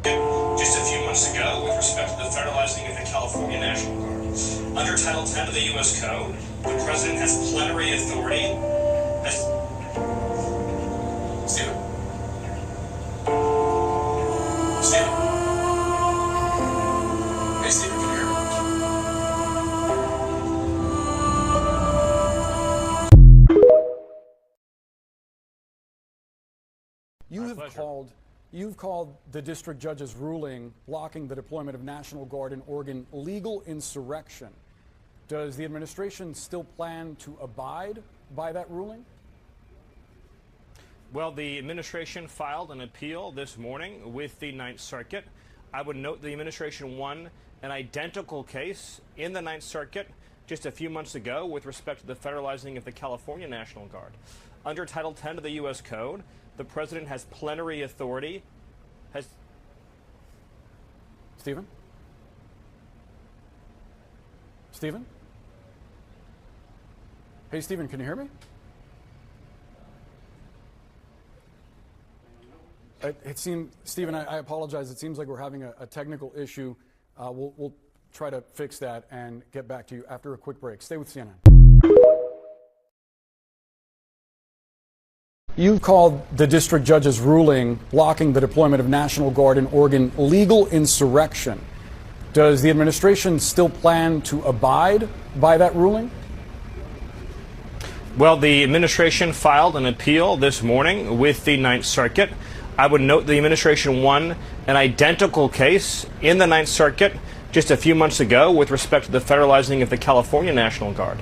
Just a few months ago with respect to the federalizing of the California National Guard. Under Title 10 of the U.S. Code, the president has plenary authority. Stephen? Stephen? Hey, Stephen, can you hear me? You've called the district judge's ruling blocking the deployment of National Guard in Oregon legal insurrection. Does the administration still plan to abide by that ruling? Well, the administration filed an appeal this morning with the Ninth Circuit. I would note the administration won an identical case in the Ninth Circuit just a few months ago with respect to the federalizing of the California National Guard. Under Title 10 of the U.S. Code, the president has plenary authority. Stephen? Stephen? Hey, Stephen, can you hear me? It seemed, Stephen, I apologize. It seems like we're having a technical issue. We'll try to fix that and get back to you after a quick break. Stay with CNN. You called the district judge's ruling blocking the deployment of National Guard in Oregon legal insurrection. Does the administration still plan to abide by that ruling? Well, the administration filed an appeal this morning with the Ninth Circuit. I would note the administration won an identical case in the Ninth Circuit just a few months ago with respect to the federalizing of the California National Guard.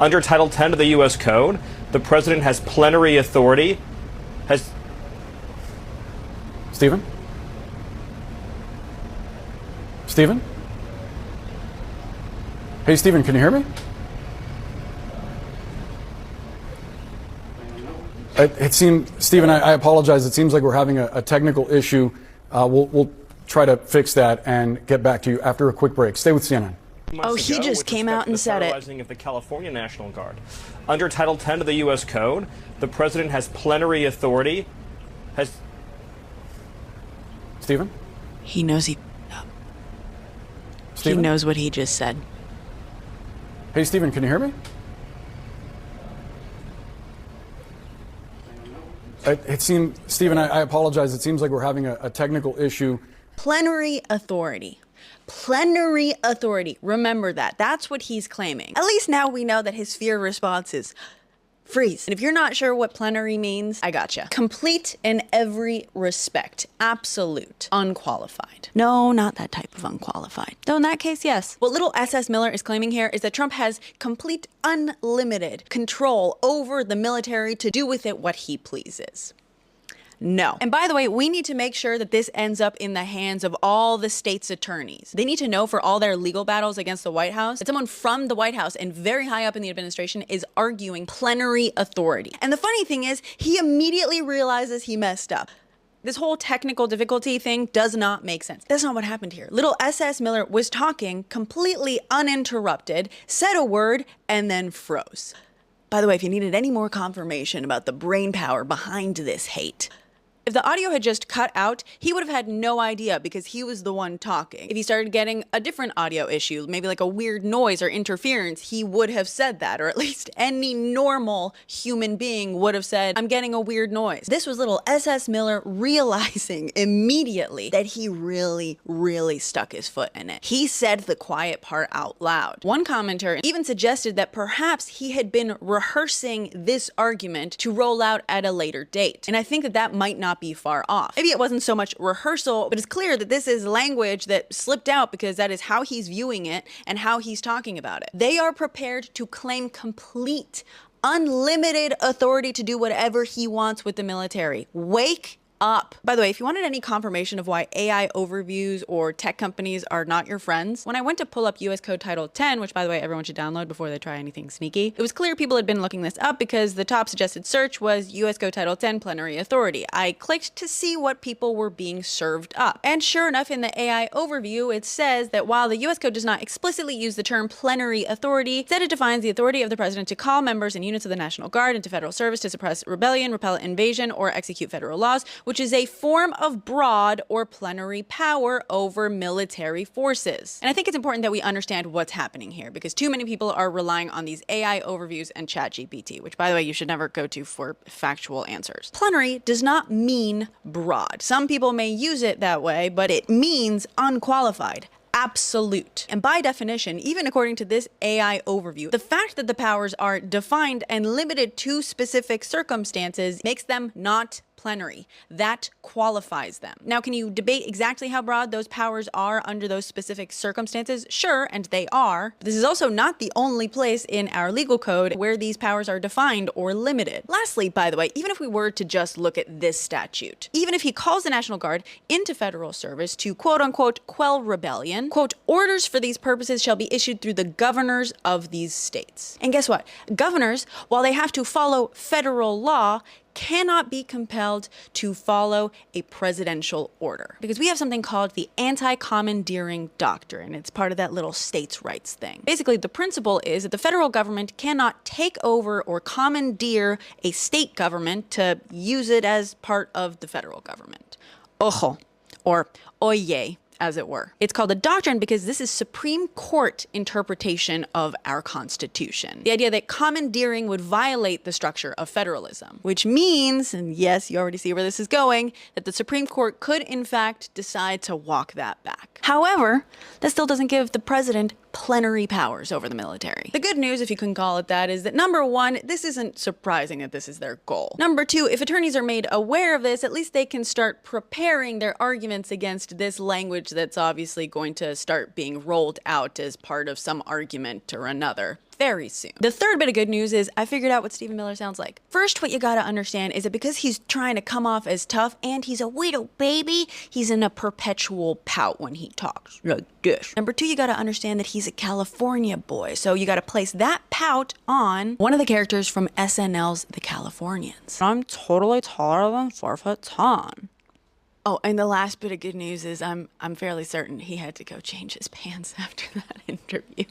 Under Title 10 of the U.S. Code, the president has plenary authority. Stephen? Stephen? Hey, Stephen, can you hear me? It seemed, Stephen, I apologize. It seems like we're having a technical issue. We'll try to fix that and get back to you after a quick break. Stay with CNN. Oh, he just came out and said it. Federalizing of the California National Guard. Under Title 10 of the U.S. Code, the president has plenary authority. Stephen? He knows he Stephen? He knows what he just said. Hey, Stephen, can you hear me? It seemed, Stephen, I apologize. It seems like we're having a technical issue. Plenary authority. Plenary authority. Remember that. That's what he's claiming. At least now we know that his fear response is freeze. And if you're not sure what plenary means, I gotcha. Complete in every respect. Absolute. Unqualified. No, not that type of unqualified. Though in that case, yes. What little SS Miller is claiming here is that Trump has complete unlimited control over the military to do with it what he pleases. No. And by the way, we need to make sure that this ends up in the hands of all the state's attorneys. They need to know for all their legal battles against the White House that someone from the White House and very high up in the administration is arguing plenary authority. And the funny thing is, he immediately realizes he messed up. This whole technical difficulty thing does not make sense. That's not what happened here. Little SS Miller was talking completely uninterrupted, said a word, and then froze. By the way, if you needed any more confirmation about the brain power behind this hate, if the audio had just cut out, he would have had no idea because he was the one talking. If he started getting a different audio issue, maybe like a weird noise or interference, he would have said that, or at least any normal human being would have said, I'm getting a weird noise. This was little SS Miller realizing immediately that he really, really stuck his foot in it. He said the quiet part out loud. One commenter even suggested that perhaps he had been rehearsing this argument to roll out at a later date. And I think that that might not be far off. Maybe it wasn't so much rehearsal, but it's clear that this is language that slipped out because that is how he's viewing it and how he's talking about it. They are prepared to claim complete, unlimited authority to do whatever he wants with the military. Wake up. By the way, if you wanted any confirmation of why AI overviews or tech companies are not your friends, when I went to pull up US Code Title 10, which by the way, everyone should download before they try anything sneaky, it was clear people had been looking this up because the top suggested search was US Code Title 10 plenary authority. I clicked to see what people were being served up. And sure enough, in the AI overview, it says that while the US Code does not explicitly use the term plenary authority, instead it defines the authority of the president to call members and units of the National Guard into federal service to suppress rebellion, repel invasion, or execute federal laws which is a form of broad or plenary power over military forces. And I think it's important that we understand what's happening here, because too many people are relying on these AI overviews and ChatGPT, which, by the way, you should never go to for factual answers. Plenary does not mean broad. Some people may use it that way, but it means unqualified. Absolute. And by definition, even according to this AI overview, the fact that the powers are defined and limited to specific circumstances makes them not plenary. That qualifies them. Now, can you debate exactly how broad those powers are under those specific circumstances? Sure, and they are. But this is also not the only place in our legal code where these powers are defined or limited. Lastly, by the way, even if we were to just look at this statute, even if he calls the National Guard into federal service to quote unquote quell rebellion, quote, orders for these purposes shall be issued through the governors of these states. And guess what? Governors, while they have to follow federal law, cannot be compelled to follow a presidential order, because we have something called the anti-commandeering doctrine. It's part of that little states' rights thing. Basically, the principle is that the federal government cannot take over or commandeer a state government to use it as part of the federal government. Ojo, or oye, as it were. It's called a doctrine because this is Supreme Court interpretation of our Constitution. The idea that commandeering would violate the structure of federalism, which means, and yes, you already see where this is going, that the Supreme Court could in fact decide to walk that back. However, that still doesn't give the president plenary powers over the military. The good news, if you can call it that, is that number one, this isn't surprising that this is their goal. Number two, if attorneys are made aware of this, at least they can start preparing their arguments against this language that's obviously going to start being rolled out as part of some argument or another very soon. The third bit of good news is I figured out what Stephen Miller sounds like. First, what you gotta understand is that because he's trying to come off as tough and he's a little baby, he's in a perpetual pout when he talks like this. Number two, you gotta understand that he's a California boy, so you gotta place that pout on one of the characters from SNL's The Californians. I'm totally taller than 4'10". Oh, and the last bit of good news is I'm fairly certain he had to go change his pants after that interview.